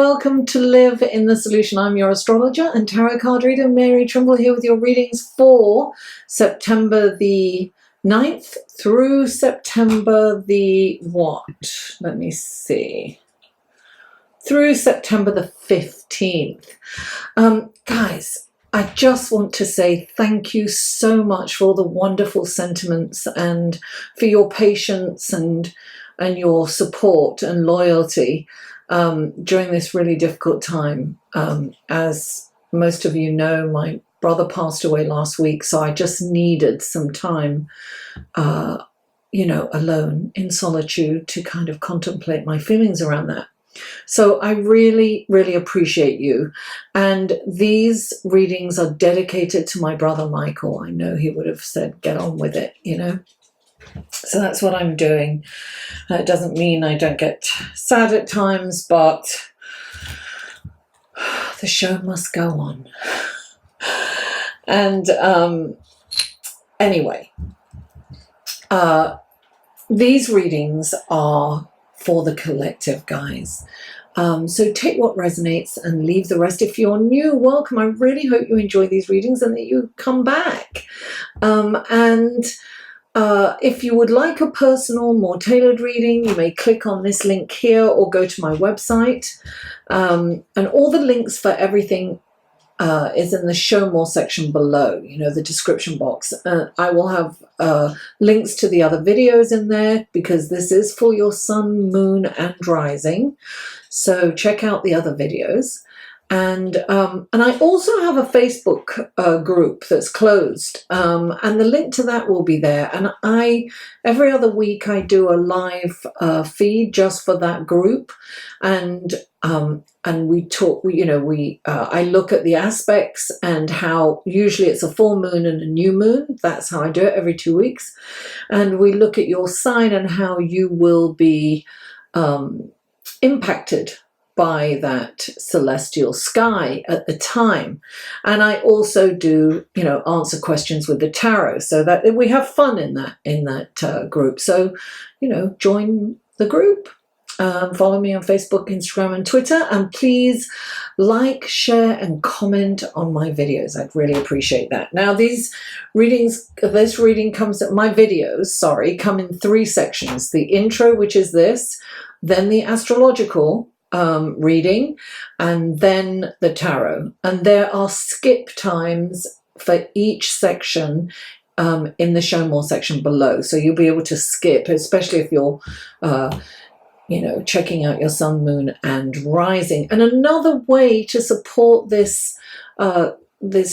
welcome to Live in the Solution. I'm your astrologer and tarot card reader, Mary Trimble, here with your readings for September the 9th through September the Let me see. Through September the 15th. Guys, I just want to say thank you so much for all the wonderful sentiments and for your patience and your support and loyalty during this really difficult time. As most of you know, my brother passed away last week, so I just needed some time, alone in solitude to kind of contemplate my feelings around that. So I really, really appreciate you. And these readings are dedicated to my brother Michael. I know he would have said, get on with it, So that's what I'm doing. It doesn't mean I don't get sad at times, but the show must go on. And anyway, these readings are for the collective, guys. So take what resonates and leave the rest. If you're new, welcome. I really hope you enjoy these readings and that you come back. If you would like a personal, more tailored reading, you may click on this link here or go to my website. And all the links for everything is in the show more section below, the description box. I will have links to the other videos in there because this is for your sun, moon and rising. So check out the other videos. And I also have a Facebook group that's closed, and the link to that will be there. And every other week I do a live feed just for that group, and we talk. I look at the aspects and how usually it's a full moon and a new moon. That's how I do it every 2 weeks, and we look at your sign and how you will be impacted by that celestial sky at the time. And I also do, answer questions with the tarot, so that we have fun in that group. So, join the group. Follow me on Facebook, Instagram and Twitter, and please like, share and comment on my videos. I'd really appreciate that. Now my videos come in 3 sections: the intro, which is this, then the astrological reading, and then the tarot. And there are skip times for each section in the show more section below, so you'll be able to skip, especially if you're checking out your sun, moon and rising. And another way to support this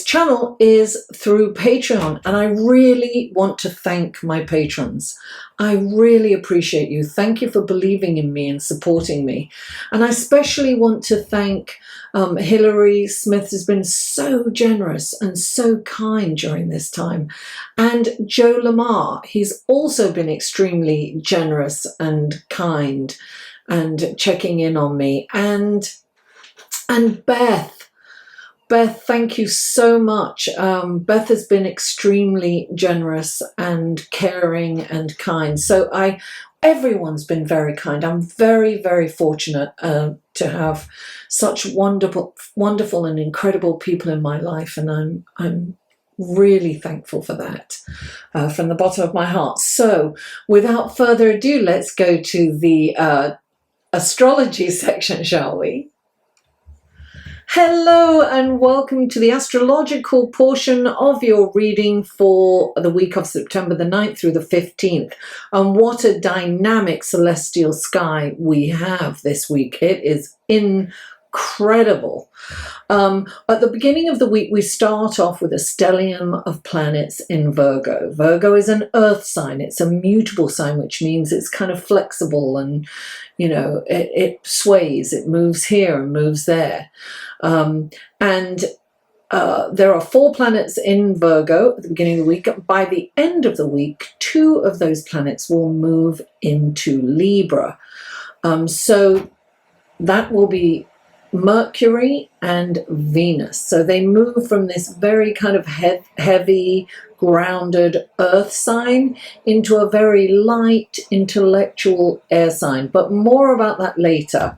channel is through Patreon, and I really want to thank my patrons. I really appreciate you. Thank you for believing in me and supporting me. And I especially want to thank Hilary Smith, has been so generous and so kind during this time, and Joe Lamar. He's also been extremely generous and kind and checking in on me, and Beth, thank you so much. Beth has been extremely generous and caring and kind. So everyone's been very kind. I'm very, very fortunate to have such wonderful and incredible people in my life, and I'm really thankful for that from the bottom of my heart. So without further ado, let's go to the astrology section, shall we? Hello and welcome to the astrological portion of your reading for the week of September the 9th through the 15th. And what a dynamic celestial sky we have this week. It is incredible. At the beginning of the week, we start off with a stellium of planets in Virgo. Virgo is an earth sign. It's a mutable sign, which means it's kind of flexible and, it sways, it moves here and moves there. There are 4 planets in Virgo at the beginning of the week. By the end of the week, 2 of those planets will move into Libra. So that will be Mercury and Venus. So they move from this very kind of heavy, grounded earth sign into a very light intellectual air sign. But more about that later,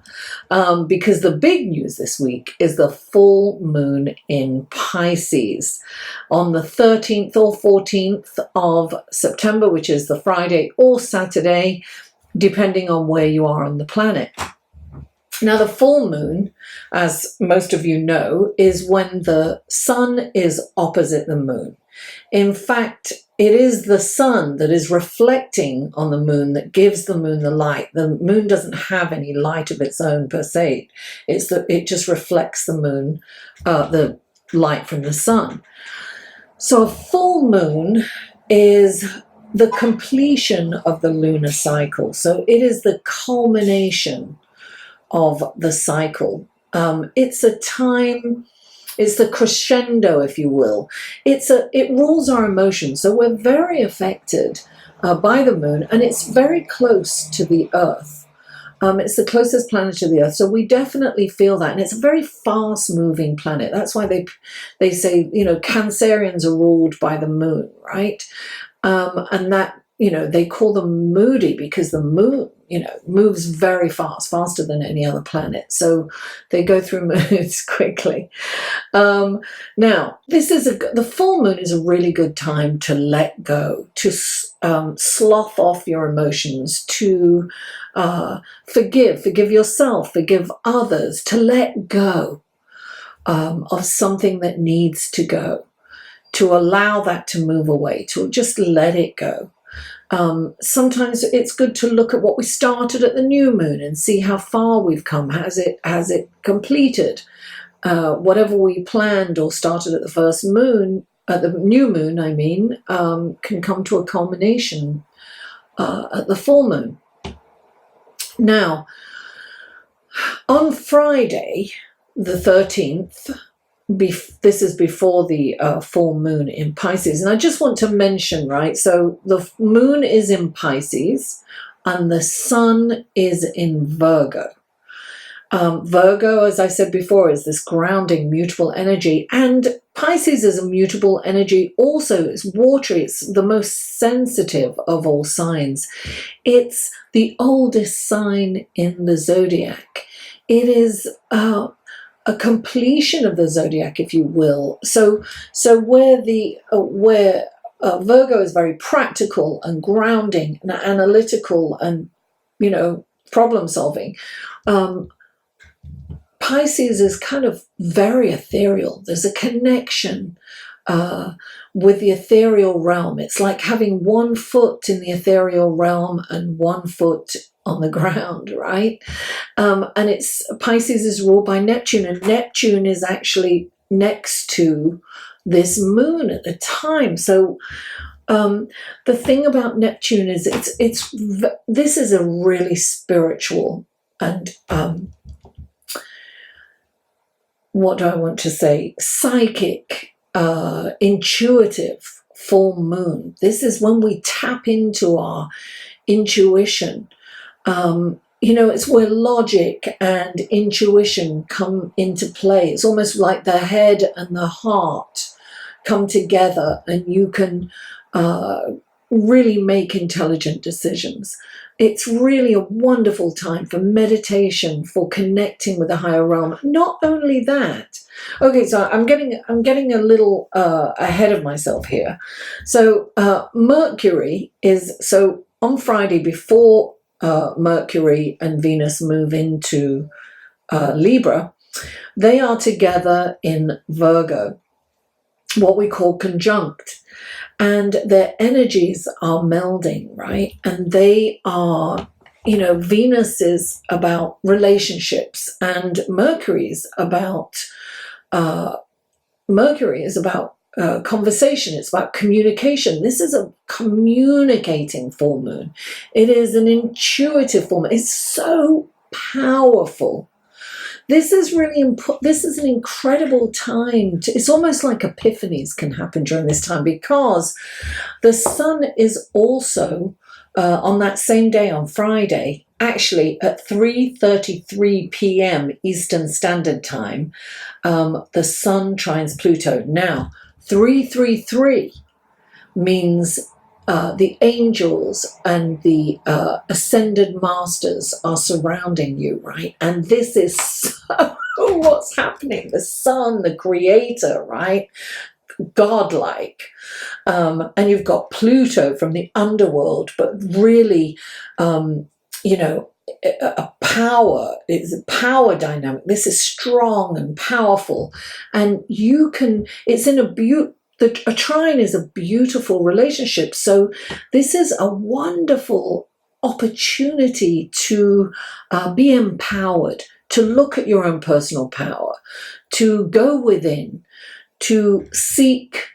because the big news this week is the full moon in Pisces on the 13th or 14th of September, which is the Friday or Saturday, depending on where you are on the planet. Now, the full moon, as most of you know, is when the sun is opposite the moon. In fact, it is the sun that is reflecting on the moon that gives the moon the light. The moon doesn't have any light of its own per se. It just reflects the moon, the light from the sun. So a full moon is the completion of the lunar cycle. So it is the culmination of the cycle. It's a time, it's the crescendo, if you will. It rules our emotions. So we're very affected by the moon, and it's very close to the Earth. It's the closest planet to the Earth, so we definitely feel that. And it's a very fast-moving planet. That's why they say, you know, Cancerians are ruled by the moon, right? And that, you know, they call them moody because the moon, you know, moves very fast, faster than any other planet. So they go through moods quickly. Now, the full moon is a really good time to let go, to slough off your emotions, to forgive yourself, forgive others, to let go of something that needs to go, to allow that to move away, to just let it go. Sometimes it's good to look at what we started at the new moon and see how far we've come. Has it completed? Whatever we planned or started at the first moon, at the new moon, I mean, can come to a culmination at the full moon. Now, on Friday, the 13th, this is before the full moon in Pisces. And I just want to mention, right, so the moon is in Pisces and the sun is in Virgo. Virgo, as I said before, is this grounding, mutable energy. And Pisces is a mutable energy also. It's watery. It's the most sensitive of all signs. It's the oldest sign in the zodiac. It is a completion of the zodiac, if you will. So where Virgo is very practical and grounding and analytical and, you know, problem solving, Pisces is kind of very ethereal. There's a connection with the ethereal realm. It's like having one foot in the ethereal realm and one foot on the ground, right? And Pisces is ruled by Neptune, and Neptune is actually next to this moon at the time. So the thing about Neptune is this is a really spiritual and what do I want to say? Psychic, intuitive full moon. This is when we tap into our intuition. You know, it's where logic and intuition come into play. It's almost like the head and the heart come together, and you can really make intelligent decisions. It's really a wonderful time for meditation, for connecting with the higher realm. Not only that, okay, so I'm getting a little ahead of myself here. So Mercury is, so on Friday before Mercury and Venus move into Libra, they are together in Virgo, what we call conjunct. And their energies are melding, right? And they are, you know, Venus is about relationships, and Mercury is about conversation. It's about communication. This is a communicating full moon. It is an intuitive full moon. It's so powerful. This is really important. This is an incredible time. It's almost like epiphanies can happen during this time, because the sun is also on that same day, on Friday, actually at 3:33 p.m. Eastern Standard Time, the sun trines Pluto. Now, 333, means the angels and the ascended masters are surrounding you, right? And this is so what's happening. The sun, the creator, right? Godlike. And you've got Pluto from the underworld, but really, a power. It's a power dynamic. This is strong and powerful. And it's in a trine is a beautiful relationship. So this is a wonderful opportunity to be empowered, to look at your own personal power, to go within, to seek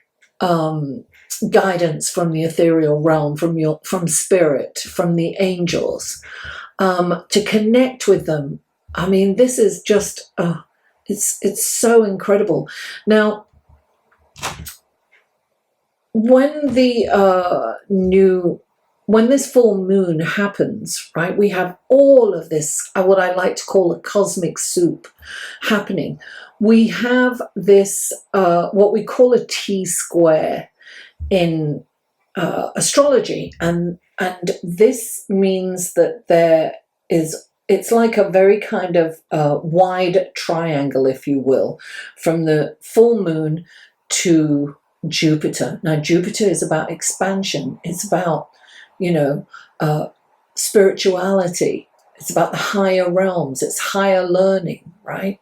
guidance from the ethereal realm, from spirit, from the angels, to connect with them. I mean, this is just it's so incredible. Now, when when this full moon happens, right, we have all of this, what I like to call a cosmic soup happening. We have this, what we call a T-square in astrology, and this means that it's like a very kind of wide triangle, if you will, from the full moon to Jupiter. Now, Jupiter is about expansion. It's about, spirituality. It's about the higher realms. It's higher learning, right?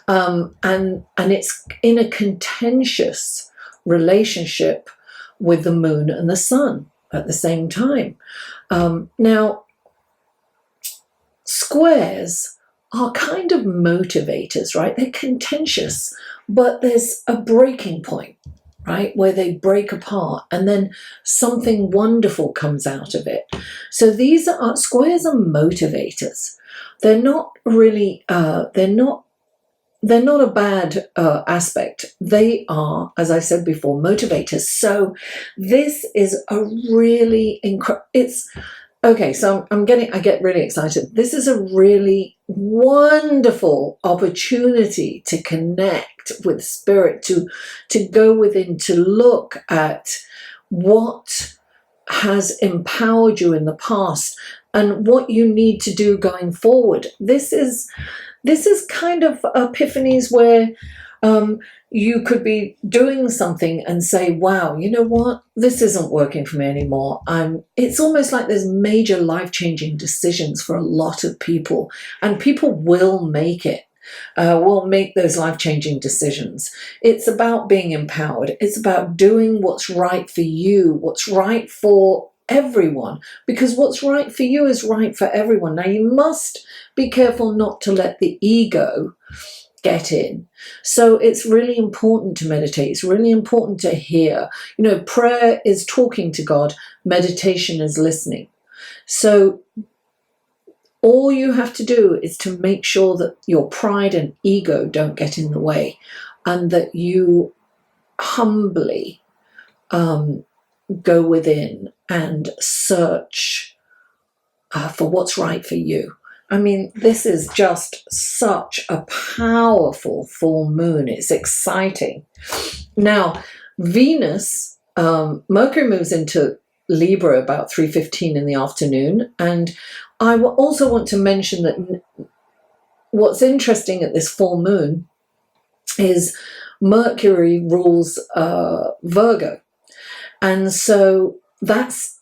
And it's in a contentious relationship with the moon and the sun at the same time. Now, squares are kind of motivators, right? They're contentious, but there's a breaking point, right, where they break apart, and then something wonderful comes out of it. So squares are motivators. They're not really, they're not a bad aspect. They are, as I said before, motivators. So this is a really okay, so I get really excited. This is a really wonderful opportunity to connect with spirit, to go within, to look at what has empowered you in the past and what you need to do going forward. This is kind of epiphanies where you could be doing something and say, wow, you know what? This isn't working for me anymore. It's almost like there's major life-changing decisions for a lot of people, and people will make it. Will make those life-changing decisions. It's about being empowered. It's about doing what's right for you, what's right for everyone, because what's right for you is right for everyone. Now, you must be careful not to let the ego get in. So it's really important to meditate. It's really important to hear. Prayer is talking to God. Meditation is listening. So all you have to do is to make sure that your pride and ego don't get in the way, and that you humbly go within and search for what's right for you. I mean, this is just such a powerful full moon. It's exciting. Now, Venus, Mercury moves into Libra about 3:15 in the afternoon. And I also want to mention that what's interesting at this full moon is Mercury rules Virgo. And so that's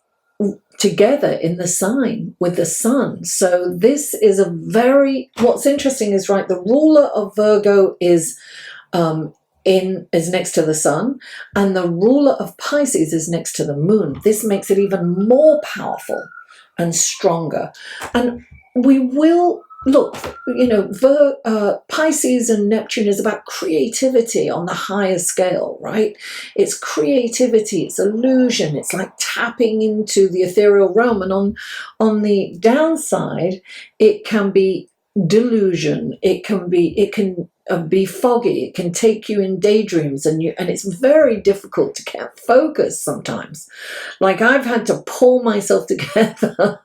together in the sign with the sun. So this is what's interesting is, right, the ruler of Virgo is next to the sun, and the ruler of Pisces is next to the moon. This makes it even more powerful and stronger. And we will look, Pisces and Neptune is about creativity on the higher scale, right? It's creativity, it's illusion, it's like tapping into the ethereal realm. And on the downside, it can be delusion, it can be foggy, it can take you in daydreams, and it's very difficult to get focused sometimes. Like, I've had to pull myself together.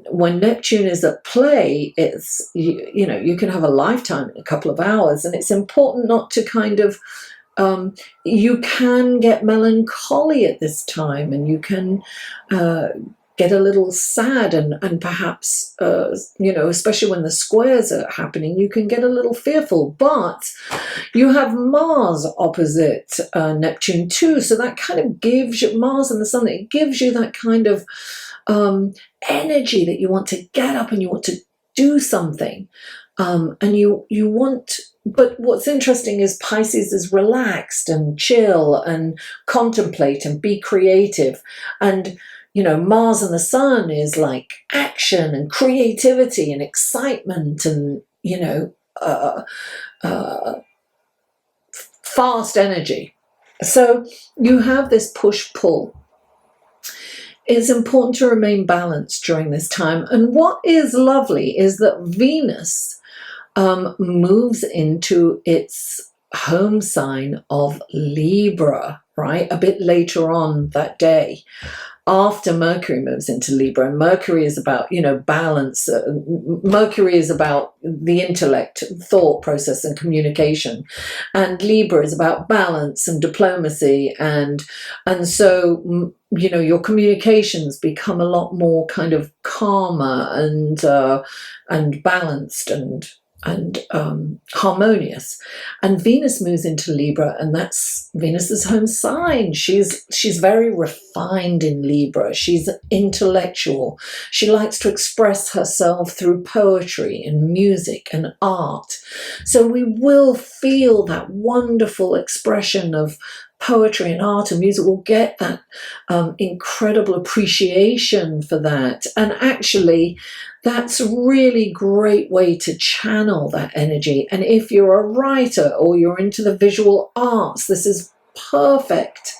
When Neptune is at play, it's you can have a lifetime in a couple of hours, and it's important not to kind of you can get melancholy at this time, and you can get a little sad, and perhaps, you know, especially when the squares are happening, you can get a little fearful. But you have Mars opposite Neptune too, so that kind of gives you, Mars and the Sun, it gives you that kind of energy that you want to get up and you want to do something, and you want. But what's interesting is Pisces is relaxed and chill and contemplate and be creative, and you know, Mars and the Sun is like action and creativity and excitement and, you know, fast energy. So you have this push-pull. It's important to remain balanced during this time. And what is lovely is that Venus moves into its home sign of Libra, right? A bit later on that day, after Mercury moves into Libra. And Mercury is about, you know, balance. Mercury is about the intellect, thought process and communication. And Libra is about balance and diplomacy. And so, you know, your communications become a lot more kind of calmer and balanced and harmonious. And Venus moves into Libra, and that's Venus's home sign. She's very refined in Libra. She's intellectual. She likes to express herself through poetry and music and art. So we will feel that wonderful expression of poetry and art and music. Will get that incredible appreciation for that. And actually, that's a really great way to channel that energy. And if you're a writer or you're into the visual arts, this is perfect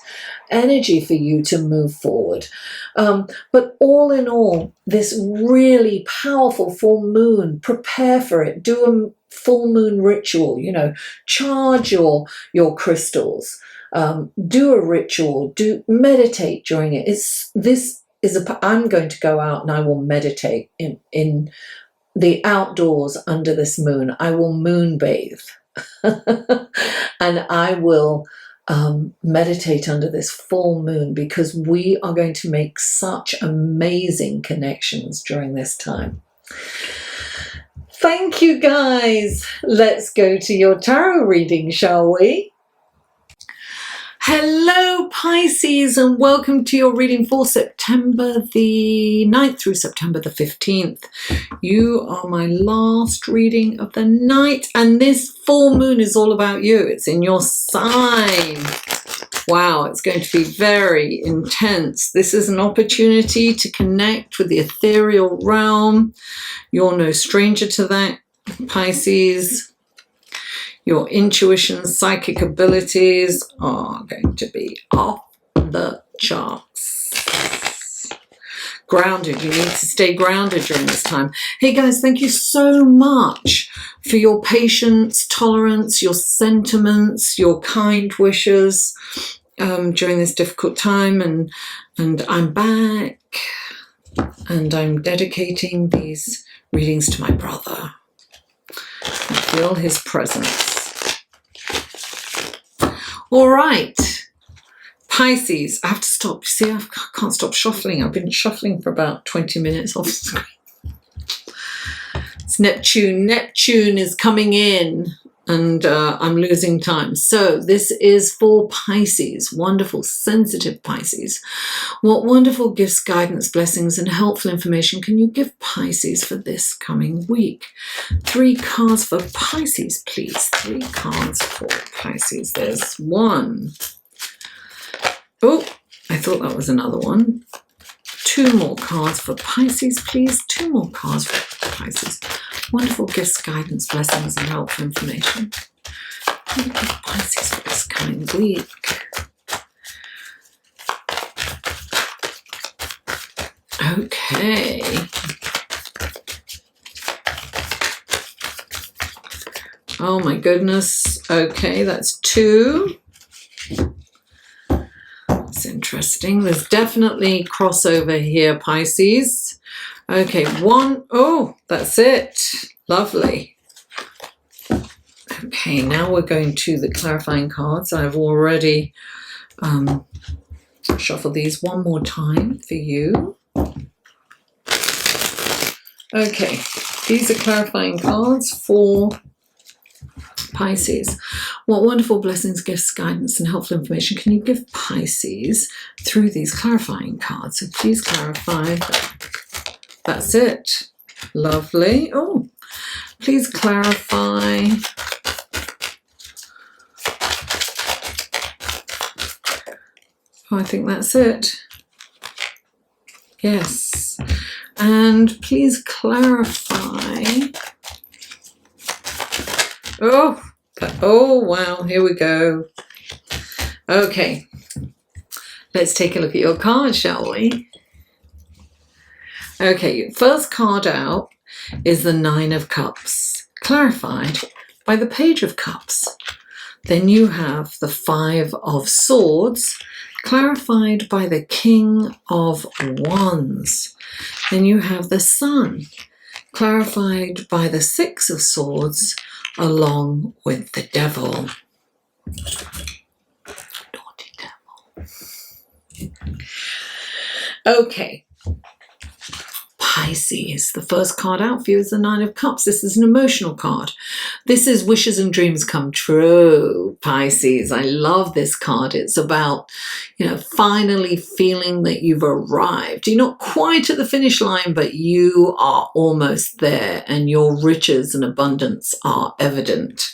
energy for you to move forward. But all in all, this really powerful full moon, prepare for it. Do a full moon ritual, you know, charge your crystals. Do a ritual, meditate during it. I'm going to go out and I will meditate in the outdoors under this moon. I will moon bathe and I will meditate under this full moon, because we are going to make such amazing connections during this time. Thank you, guys. Let's go to your tarot reading, shall we? Hello Pisces, and welcome to your reading for September the 9th through September the 15th. You are my last reading of the night, and this full moon is all about you. It's in your sign. Wow, it's going to be very intense. This is an opportunity to connect with the ethereal realm. You're no stranger to that, Pisces. Your intuition, psychic abilities are going to be off the charts. Grounded. You need to stay grounded during this time. Hey guys, thank you so much for your patience, tolerance, your sentiments, your kind wishes during this difficult time. And I'm back, and I'm dedicating these readings to my brother. I feel his presence. All right, Pisces, I have to stop. See, I can't stop shuffling. I've been shuffling for about 20 minutes off screen. It's Neptune. Neptune is coming in, and I'm losing time. So this is for Pisces, wonderful, sensitive Pisces. What wonderful gifts, guidance, blessings, and helpful information can you give Pisces for this coming week? 3 cards for Pisces, please. 3 cards for Pisces. There's one. Oh, I thought that was another one. 2 more cards for Pisces, please. 2 more cards for Pisces. Wonderful gifts, guidance, blessings, and helpful information. What do you give Pisces for this coming week? Okay. Oh my goodness. Okay, that's 2. That's interesting. There's definitely crossover here, Pisces. Okay, 1. Oh, that's it. Lovely. Okay, now we're going to the clarifying cards. I've already shuffled these one more time for you. Okay, these are clarifying cards for Pisces. What wonderful blessings, gifts, guidance, and helpful information can you give Pisces through these clarifying cards? So please clarify. That's it. Lovely. Oh, please clarify. Oh, I think that's it. Yes. And please clarify. Oh, wow. Here we go. Okay. Let's take a look at your cards, shall we? Okay, first card out is the Nine of Cups, clarified by the Page of Cups. Then you have the Five of Swords, clarified by the King of Wands. Then you have the Sun, clarified by the Six of Swords, along with the Devil. Naughty Devil. Okay. Pisces, the first card out for you is the Nine of Cups. This is an emotional card. This is wishes and dreams come true, Pisces. I love this card. It's about, finally feeling that you've arrived. You're not quite at the finish line, but you are almost there and your riches and abundance are evident.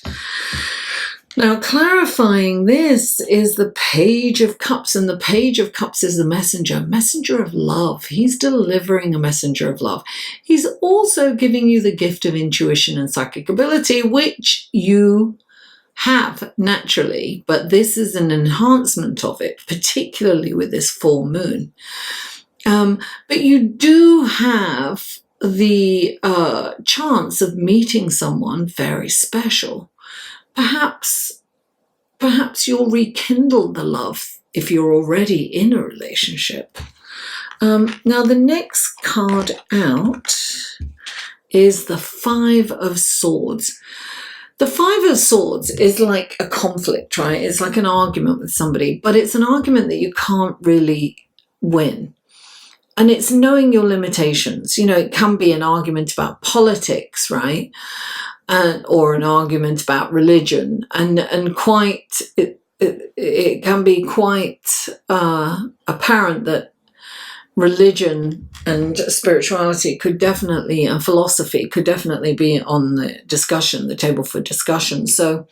Now, clarifying this is the Page of Cups, and the Page of Cups is the messenger of love. He's delivering a messenger of love. He's also giving you the gift of intuition and psychic ability, which you have naturally, but this is an enhancement of it, particularly with this full moon. But you do have the chance of meeting someone very special. Perhaps you'll rekindle the love if you're already in a relationship. Now, the next card out is the Five of Swords. The Five of Swords is like a conflict, right? It's like an argument with somebody, but it's an argument that you can't really win. And it's knowing your limitations. It can be an argument about politics, right? Or an argument about religion, and it can be quite apparent that religion and spirituality and philosophy could definitely be on the table for discussion. So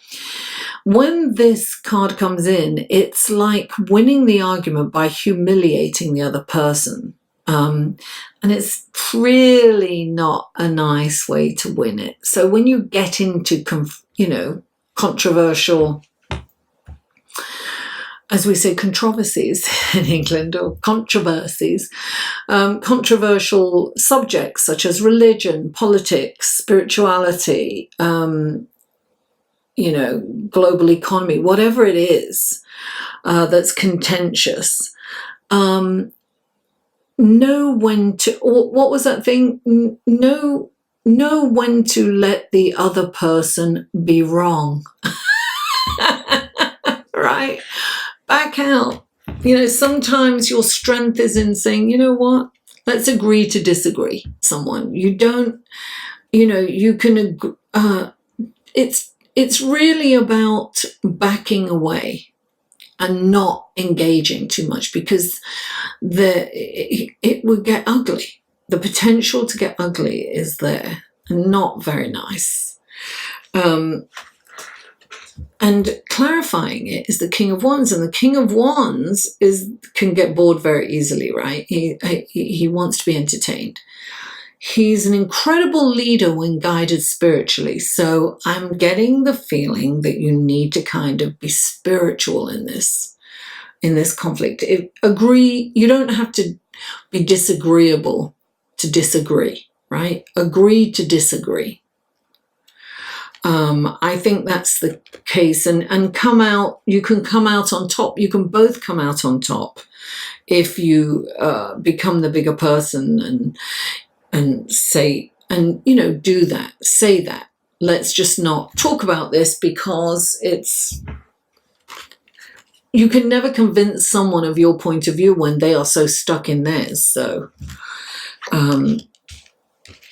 when this card comes in, it's like winning the argument by humiliating the other person. And it's really not a nice way to win it. So when you get into, controversial, as we say, controversies in England, or controversies, controversial subjects such as religion, politics, spirituality, global economy, whatever it is that's contentious, know when to, or what was that thing? Know when to let the other person be wrong. Right? Back out. Sometimes your strength is in saying, you know what? Let's agree to disagree. Someone. You don't, you can, it's really about backing away and not engaging too much, because it would get ugly. The potential to get ugly is there, and not very nice. And clarifying it is the King of Wands, and the King of Wands can get bored very easily, right? He wants to be entertained. He's an incredible leader when guided spiritually. So I'm getting the feeling that you need to kind of be spiritual in this conflict. You don't have to be disagreeable to disagree, right? Agree to disagree. I think that's the case, and come out. You can come out on top. You can both come out on top if you become the bigger person and say, and do that, say that. let's just not talk about this because you can never convince someone of your point of view when they are so stuck in theirs. So,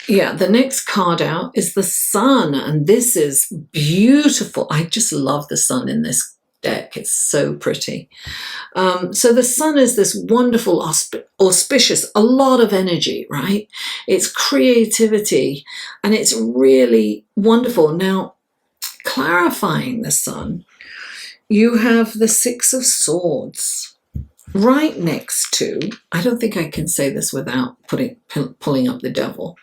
yeah, the next card out is the Sun, and this is beautiful. I just love the Sun in this deck. It's so pretty. So the Sun is this wonderful, auspicious, a lot of energy, right? It's creativity, and it's really wonderful. Now, clarifying the Sun, you have the Six of Swords right next to, I don't think I can say this without pulling up the Devil.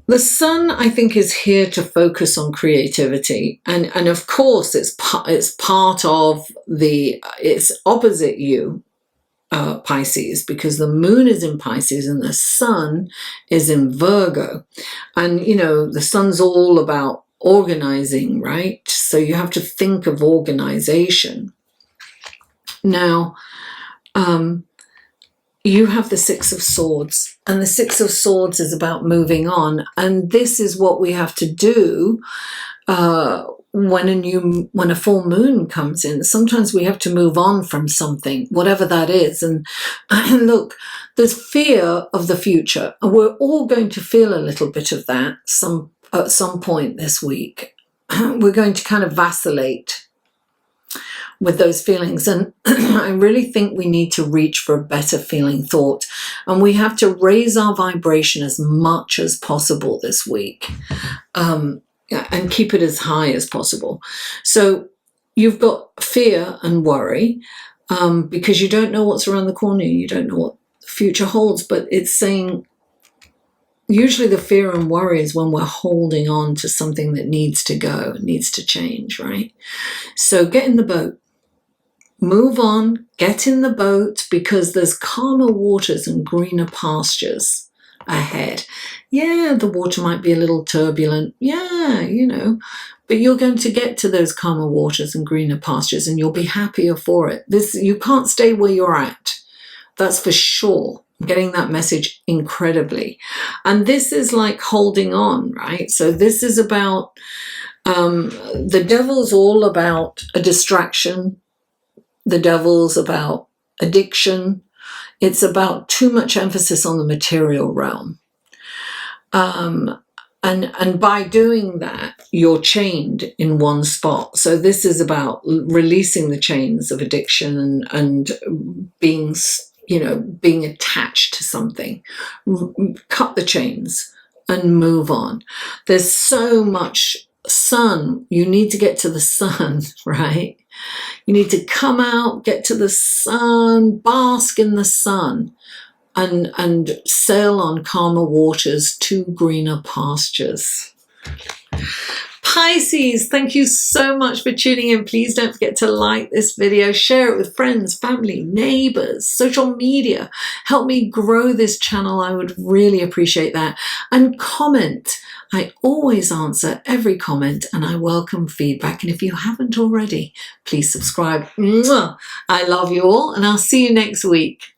The Sun, I think, is here to focus on creativity, and of course it's part of it's opposite you, Pisces, because the Moon is in Pisces and the Sun is in Virgo, and you know the Sun's all about organizing, right? So you have to think of organization. Now, you have the Six of Swords, and the Six of Swords is about moving on, and this is what we have to do when a full moon comes in. Sometimes we have to move on from something, whatever that is. And look, there's fear of the future, and we're all going to feel a little bit of that at some point this week. We're going to kind of vacillate with those feelings, and I really think we need to reach for a better feeling thought, and we have to raise our vibration as much as possible this week, and keep it as high as possible. So you've got fear and worry, because you don't know what's around the corner, you don't know what the future holds, but it's saying usually the fear and worry is when we're holding on to something that needs to go, needs to change, right? So get in the boat. Move on, get in the boat, because there's calmer waters and greener pastures ahead. Yeah, the water might be a little turbulent. Yeah, you know, but you're going to get to those calmer waters and greener pastures, and you'll be happier for it. You can't stay where you're at. That's for sure. I'm getting that message incredibly. And this is like holding on, right? So this is about, the Devil's all about a distraction. The Devil's about addiction. It's about too much emphasis on the material realm. And by doing that, you're chained in one spot. So this is about releasing the chains of addiction and being attached to something. Cut the chains and move on. There's so much sun. You need to get to the sun, right? You need to come out, get to the sun, bask in the sun, and sail on calmer waters to greener pastures. Pisces, thank you so much for tuning in. Please don't forget to like this video, share it with friends, family, neighbors, social media. Help me grow this channel. I would really appreciate that. And comment. I always answer every comment, and I welcome feedback. And if you haven't already, please subscribe. Mwah! I love you all, and I'll see you next week.